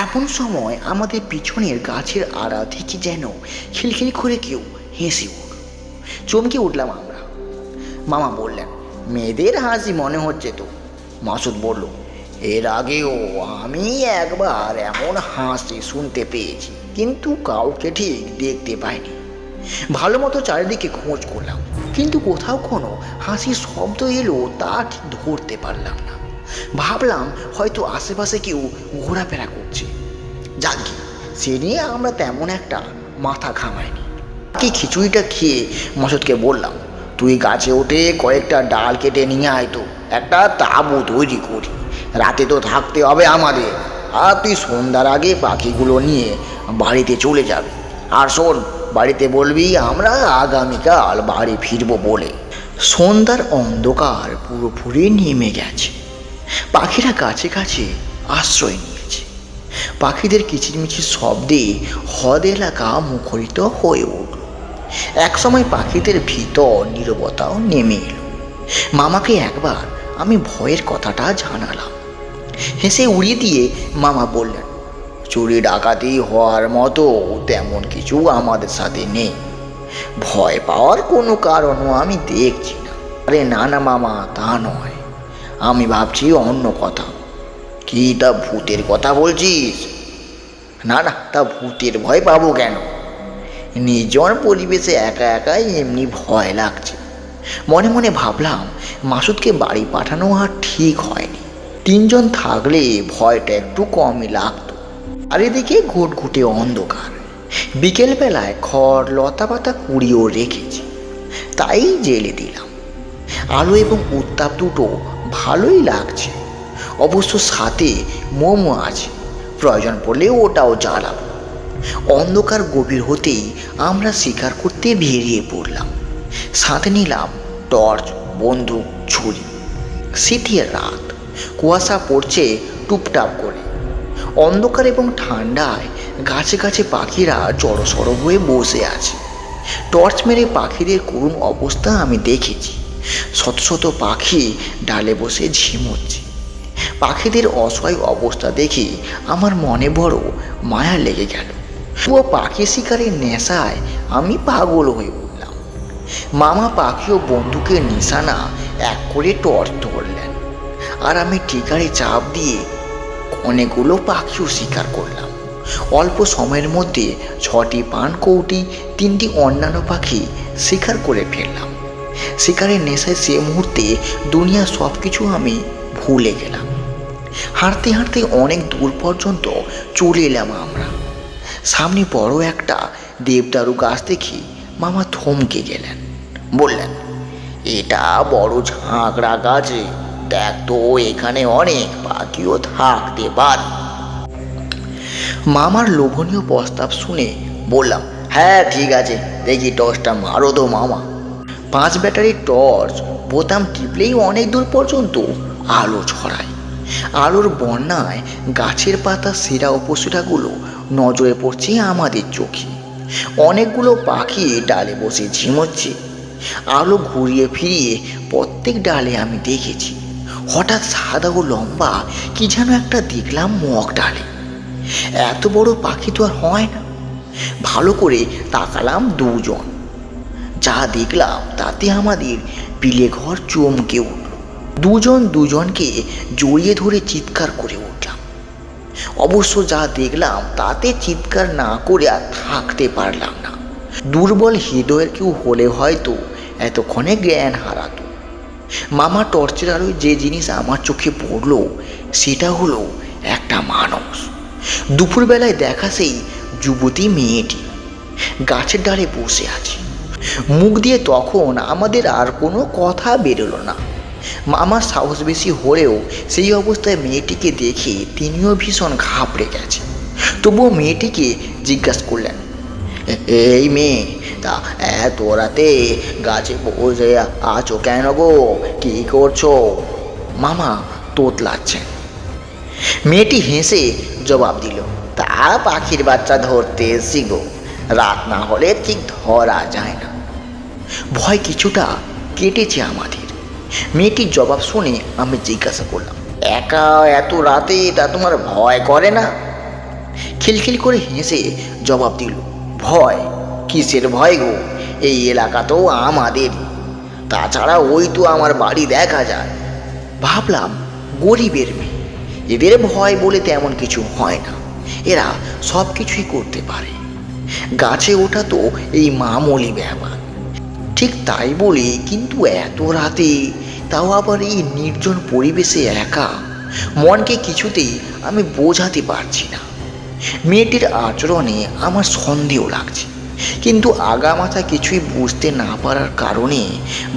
এমন সময় আমাদের পিছনের গাছের আড়া থেকে যেন খিলখিল করে কেউ হেসে উঠল। চমকে উঠলাম আমরা। মামা বললেন, মেয়েদের হাসি মনে হচ্ছে তো। মাসুদ বলল, এর আগেও আমি একবার এমন হাসি শুনতে পেয়েছি, কিন্তু কাউকে ঠিক দেখতে পাইনি। ভালো মতো চারিদিকে খোঁজ করলাম, কিন্তু কোথাও কোনো হাসির শব্দ এলো তা ঠিক ধরতে পারলাম না। ভাবলাম হয়তো আশেপাশে কেউ ঘোরাফেরা করছে। যাকে সে নিয়ে আমরা তেমন একটা মাথা ঘামাইনি। কি খিচুড়িটা খেয়ে মাসুদকে বললাম, তুই গাছে উঠে কয়েকটা ডাল কেটে নিয়ে আয় তো, একটা তাঁবু তৈরি করি, রাতে তো থাকতে হবে আমাদের। আর তুই সন্ধ্যার আগে পাখিগুলো নিয়ে বাড়িতে চলে যাবে। আর শোন, বাড়িতে বলবি আমরা আগামীকাল বাড়ি ফিরবো বলে। সন্ধ্যার অন্ধকার পুরোপুরি নেমে গেছে। পাখিরা কাছে কাছে আশ্রয় নিয়েছে। পাখিদের কিচিরমিচির শব্দে হ্রদ এলাকা মুখরিত হয়ে উঠল। একসময় পাখিদের ভিতর নীরবতাও নেমে এলো। মামাকে একবার আমি ভয়ের কথাটা জানালাম। হেসে উড়িয়ে দিয়ে মামা বললেন, চুরি ডাকাতি হওয়ার মতো তেমন কিছু আমাদের সাথে নেই, ভয় পাওয়ার কোনো কারণও আমি দেখছি না। আরে না না মামা, তা নয়, আমি ভাবছি অন্য কথা। কি, তা ভূতের কথা বলছিস? না না, তা ভূতের ভয় পাবো কেন? নির্জন পরিবেশে একা একাই এমনি ভয় লাগছে। মনে মনে ভাবলাম, মাসুদকে বাড়ি পাঠানো আর ঠিক হয়নি। তিনজন থাকলে ভয়টা একটু কমই লাগতো। আর এদিকে ঘুটঘুটে অন্ধকার। বিকেলবেলায় খড় লতা পাতা কুড়িয়েও রেখেছি, তাই জেলে দিলাম। আলো এবং উত্তাপ দুটো ভালোই লাগছে। অবশ্য সাথে মোমো আছে, প্রয়োজন পড়লে ওটাও জ্বালাবো। অন্ধকার গভীর হতেই আমরা শিকার করতে বেরিয়ে পড়লাম। সাথে নিলাম টর্চ, বন্দুক, ছুরি। শীতের রাত, কুয়াশা পড়ছে টুপটাপ করে। অন্ধকার এবং ঠান্ডায় গাছে গাছে পাখিরা জড়সড় হয়ে বসে আছে। টর্চ মেরে পাখিদের করুণ অবস্থা আমি দেখেছি। শত শত পাখি ডালে বসে ঝিমোচ্ছে। পাখিদের অসহায় অবস্থা দেখে আমার মনে বড় মায়া লেগে গেল। পুরো পাখি শিকারের নেশায় আমি পাগল হয়ে উঠলাম। মামা পাখি ও বন্দুকের নিশানা এক করে টর্চ ধরলেন, আর আমি টিকারে চাপ দিয়ে অনেকগুলো পাখিও শিকার করলাম। অল্প সময়ের মধ্যে 6টি পানকৌটি, 3টি অন্যান্য পাখি শিকার করে ফেললাম। শিকারের নেশায় সে মুহূর্তে দুনিয়া সব কিছু আমি ভুলে গেলাম। হাঁটতে হাঁটতে অনেক দূর পর্যন্ত চলে এলাম আমরা। সামনে বড় একটা দেবদারু গাছ দেখি মামা থমকে গেলেন। বললেন, এটা বড় ঝাঁকড়া গাছ, দেখ তো এখানে অনেক পাখিও থাকতে পারে। মামার লোভনীয় প্রস্তাব শুনে বললাম, হ্যাঁ ঠিক আছে, দেখি টর্চটা মারো তো মামা। 5 ব্যাটারির টর্চ বোতাম টিপলেই অনেক দূর পর্যন্ত আলো ছড়ায়। আলোর বন্যায় গাছের পাতা সেরা উপসেরাগুলো নজরে পড়ছে আমাদের চোখে। অনেকগুলো পাখি ডালে বসে ঝিমোচ্ছে। আলো ঘুরিয়ে ফিরিয়ে প্রত্যেক ডালে আমি দেখেছি। হঠাৎ সাদা ও লম্বা কি যেন একটা দেখলাম মগ ডালে। এত বড় পাখি তো আর হয় না। ভালো করে তাকালাম, দুজন। যা দেখলাম তাতে আমাদের পিলে ঘর চমকে উঠল। দুজন দুজনকে জড়িয়ে ধরে চিৎকার করে উঠলাম। অবশ্য যা দেখলাম তাতে চিৎকার না করে আর থাকতে পারলাম না। দুর্বল হৃদয়ের কেউ হলে হয়তো এতক্ষণে জ্ঞান হারাতো। মামা টর্চের আলোয় যে জিনিস আমার চোখে পড়ল সেটা হলো একটা মানুষ। দুপুরবেলায় দেখা সেই যুবতী মেয়েটি গাছের ডালে বসে আছে। মুখ দিয়ে তখন আমাদের আর কোনো কথা বেরোলো না। মামার সাহস বেশি হলেও সেই অবস্থায় মেয়েটিকে দেখে তিনিও ভীষণ ঘাবড়ে গেছে। তবুও মেয়েটিকে জিজ্ঞাসা করলেন, এই মেয়ে, তা এত রাতে গাছে বসে আছো কেন গো, কী করছো? মামা তোতলাচ্ছেন। মেয়েটি হেসে জবাব দিল, তা পাখির বাচ্চা ধরতে এসছি গো, রাত না হলে ঠিক ধরা যায় না। ভয় কিছুটা কেটেছে আমাদের। মেয়েটির জবাব শুনে আমি জিজ্ঞাসা করলাম, একা এত রাতে তা তোমার ভয় করে না? খিলখিল করে হেসে জবাব দিল, ভয়? কিসের ভয় গো? এই এলাকা তো আমাদের, তাছাড়া ওই তো আমার বাড়ি দেখা যায়। ভাবলাম গরিবের মেয়ে, এদের ভয় বলে তেমন কিছু হয় না, এরা সব কিছুই করতে পারে। গাছে ওঠা তো এই মামুলি ব্যাপার। ঠিক তাই বলি, কিন্তু এত রাতে, তাও আবার এই নির্জন পরিবেশে একা, মনকে কিছুতেই আমি বোঝাতে পারছি না। মেয়েটির আচরণে আমার সন্দেহ লাগছে, কিন্তু আগামাথা কিছুই বুঝতে না পারার কারণে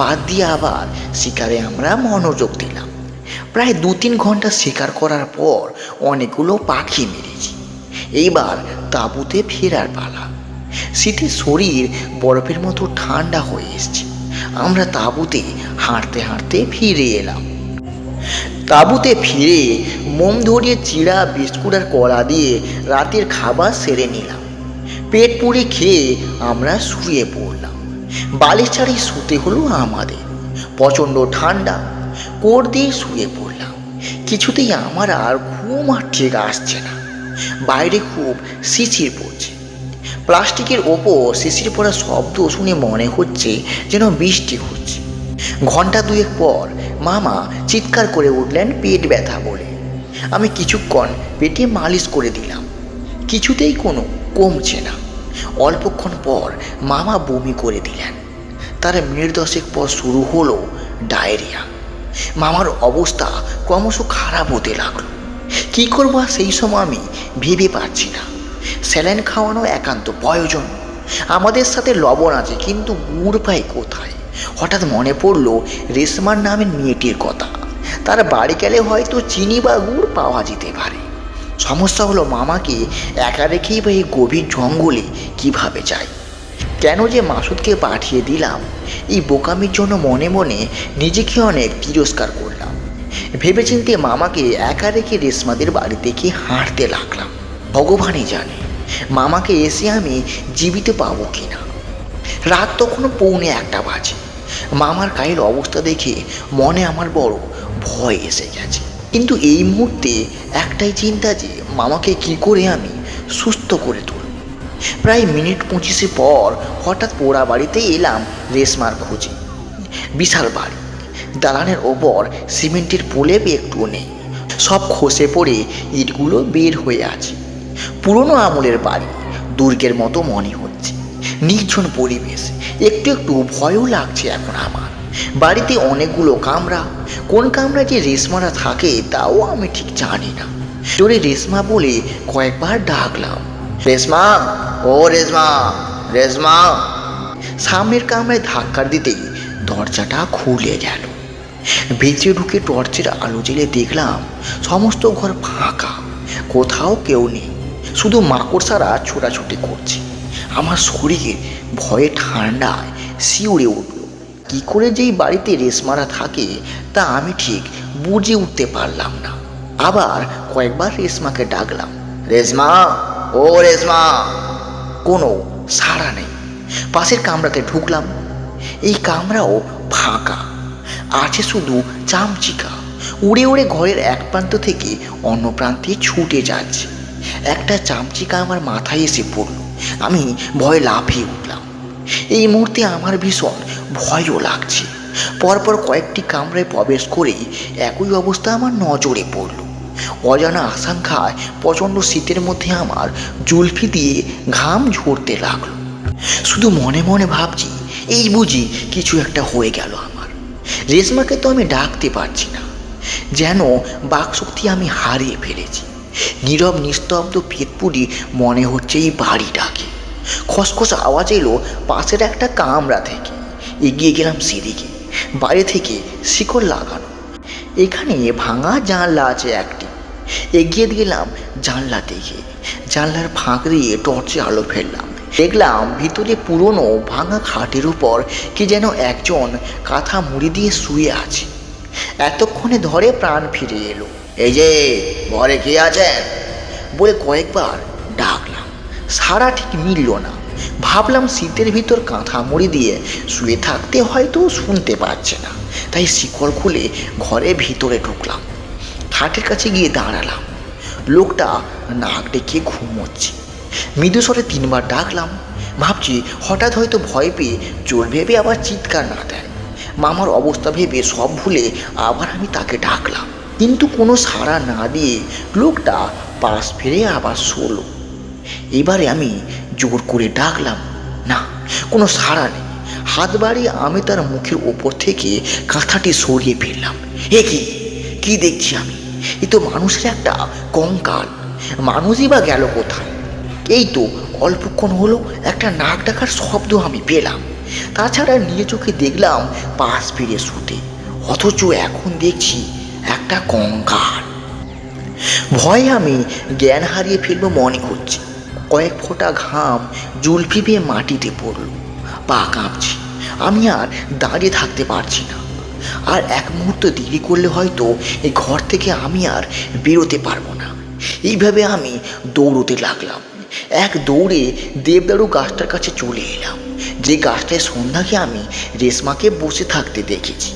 বাদ দিয়ে আবার শিকারে আমরা মনোযোগ দিলাম। প্রায় 2-3 ঘন্টা শিকার করার পর অনেকগুলো পাখি মেরেছি। এইবার তাঁবুতে ফেরার পালা। শীতের শরীর বরফের মতো ঠান্ডা হয়ে এসছে। আমরা তাঁবুতে হাঁটতে হাঁটতে ফিরে এলাম। তাঁবুতে ফিরে মোম ধরিয়ে চিড়া, বিস্কুট আর কলা দিয়ে রাতের খাবার সেরে নিলাম। পেট পুড়ে খেয়ে আমরা শুয়ে পড়লাম। বালিশ ছাড়িয়ে শুতে হলো আমাদের। প্রচণ্ড ঠান্ডা, কোট দিয়ে শুয়ে পড়লাম। কিছুতেই আমার আর ঘুম আর ঠিক আসছে না। বাইরে খুব শিশির পড়ছে। প্লাস্টিকের ওপর শিশির পড়ার শব্দ শুনে মনে হচ্ছে যেন বৃষ্টি হচ্ছে। ঘন্টা 2 পর মামা চিৎকার করে উঠলেন পেট ব্যথা বলে। আমি কিছুক্ষণ পেটে মালিশ করে দিলাম, কিছুতেই কোনো কমছে না। অল্পক্ষণ পর মামা বমি করে দিলেন। তার মিনিট 10 পর শুরু হলো ডায়রিয়া। মামার অবস্থা ক্রমশ খারাপ হতে লাগলো। কী করবো আর সেই সময় আমি ভেবে পাচ্ছি না। স্যালাইন খাওয়ানো একান্ত প্রয়োজন। আমাদের সাথে লবণ আছে, কিন্তু গুড় পাই কোথায়? হঠাৎ মনে পড়লো রেশমার নামের মেয়েটির কথা। তার বাড়ি গেলে হয়তো চিনি বা গুড় পাওয়া যেতে পারে। সমস্যা হলো মামাকে একা রেখেই বা এই গভীর জঙ্গলে কিভাবে যাই? কেন যে মাসুদকে পাঠিয়ে দিলাম? এই বোকামির জন্য মনে মনে নিজেকে অনেক তিরস্কার করলাম। ভেবেচিন্তে মামাকে একা রেখে রেশমাদের বাড়িতে গিয়ে হাঁটতে লাগলাম। ভগবানই জানে মামাকে এসে আমি জীবিত পাবো কিনা। রাত তখন 1:45 বাজে। মামার গায়ের অবস্থা দেখে মনে আমার বড় ভয় এসে গেছে। কিন্তু এই মুহূর্তে একটাই চিন্তা যে মামাকে কি করে আমি সুস্থ করে তুলব। প্রায় মিনিট 25 পর হঠাৎ পোড়া বাড়িতে এলাম রেশমার খোঁজে। বিশাল বাড়ি, দালানের ওপর সিমেন্টের প্রলেপ একটুও নেই। সব খসে পড়ে ইটগুলো বের হয়ে আছে। পুরনো আমলের বাড়ি, দুর্গের মতো মনে হচ্ছে। নির্জন পরিবেশ, একটু একটু ভয়ও লাগছে এখন আমার। বাড়িতে অনেকগুলো কামরা। কোন কামরা যে রেশমারা থাকে তাও আমি ঠিক জানি না। জোরে রেশমা বলে কয়েকবার ডাকলাম, রেশমা, ও রেশমা, রেশমা। সামনের কামরায় ধাক্কা দিতেই দরজাটা খুলে গেল। ভেতরে ঢুকে টর্চের আলো জ্বেলে দেখলাম সমস্ত ঘর ফাঁকা, কোথাও কেউ নেই। শুধু মাকড়সারা ছোটাছুটি করছে। আমার শরীর ভয়ে ঠান্ডায় শিউরে উঠল। কী করে যেই বাড়িতে রেশমারা থাকে তা আমি ঠিক বুঝে উঠতে পারলাম না। আবার কয়েকবার রেশমাকে ডাকলাম, রেশমা, ও রেশমা। কোনো সাড়া নেই। পাশের কামরাতে ঢুকলাম। এই কামরাও ফাঁকা, আছে শুধু চামচিকা উড়ে উড়ে ঘরের এক প্রান্ত থেকে অন্য প্রান্তে ছুটে যাচ্ছে। একটা চামচিকা আমার মাথায় এসে পড়ল। আমি ভয়ে লাফিয়ে উঠলাম। এই মুহূর্তে আমার ভীষণ ভয়ও লাগছে। পরপর কয়েকটি কামরায় প্রবেশ করেই একই অবস্থা আমার নজরে পড়ল। অজানা আশঙ্কায় প্রচণ্ড শীতের মধ্যে আমার জুলফি দিয়ে ঘাম ঝরতে লাগলো। শুধু মনে মনে ভাবছি, এই বুঝি কিছু একটা হয়ে গেল আমার। রেশমাকে তো আমি ডাকতে পারছি না, যেন বাকশক্তি আমি হারিয়ে ফেলেছি। নীরব নিস্তব্ধ পেটপুরি মনে হচ্ছে এই বাড়ি ডাকে। খসখস আওয়াজ এলো পাশের একটা কামরা থেকে। এগিয়ে গেলাম সেদিকে। বাইরে থেকে শিকড় লাগানো। এখানে ভাঙা জানলা আছে একটি। এগিয়ে গেলাম জানলা দিকে। জানলার ফাঁক দিয়ে টর্চে আলো ফেললাম। দেখলাম ভিতরে পুরনো ভাঙা খাটের উপর কি যেন একজন কাঁথা মুড়ি দিয়ে শুয়ে আছে। এতক্ষণে ধরে প্রাণ ফিরে এলো। এই যে ঘরে কে আছেন বলে কয়েকবার ডাকলাম, সারা ঠিক মিলল না। ভাবলাম শীতের ভিতর কাঁথা মুড়ি দিয়ে শুয়ে থাকতে হয়তো শুনতে পাচ্ছে না, তাই শিকড় খুলে ঘরে ভিতরে ঢুকলাম। খাটের কাছে গিয়ে দাঁড়ালাম। লোকটা নাক ডেকে ঘুমোচ্ছে। মৃদুস্বরে 3বার ডাকলাম, ভাবছি হঠাৎ হয়তো ভয় পেয়ে চোর ভেবে আবার চিৎকার না দেয়। মামার অবস্থা ভেবে সব ভুলে আবার আমি তাকে ডাকলাম, কিন্তু কোনো সাড়া না দিয়ে লোকটা পাশ ফিরে আবার শোলো। এবারে আমি জোর করে ডাকলাম, না, কোনো সাড়া নেই। হাত বাড়িয়ে আমি তার মুখের ওপর থেকে কাঁথাটি সরিয়ে ফেললাম। এ কি দেখছি আমি? এ তো মানুষের একটা কঙ্কাল। মানুষই বা গেল কোথায়? এই তো অল্পক্ষণ হলো একটা নাক ডাকার শব্দ আমি পেলাম। তাছাড়া নিজে চোখে দেখলাম পাশ ফিরে শুতে, অথচ এখন দেখছি একটা কঙ্কাল। ভয়ে আমি জ্ঞান হারিয়ে ফেলবো মনে হচ্ছে। কয়েক ফোঁটা ঘাম জুলফি বেয়ে মাটিতে পড়ল, পা কাঁপছে। আমি আর দাঁড়িয়ে থাকতে পারছি না। আর এক মুহূর্ত দেরি করলে হয়তো এই ঘর থেকে আমি আর বেরোতে পারবো না। এইভাবে আমি দৌড়তে লাগলাম। এক দৌড়ে দেবদারু গাছটার কাছে চলে এলাম, যে গাছটায় সন্ধ্যাকে আমি রেশমাকে বসে থাকতে দেখেছি।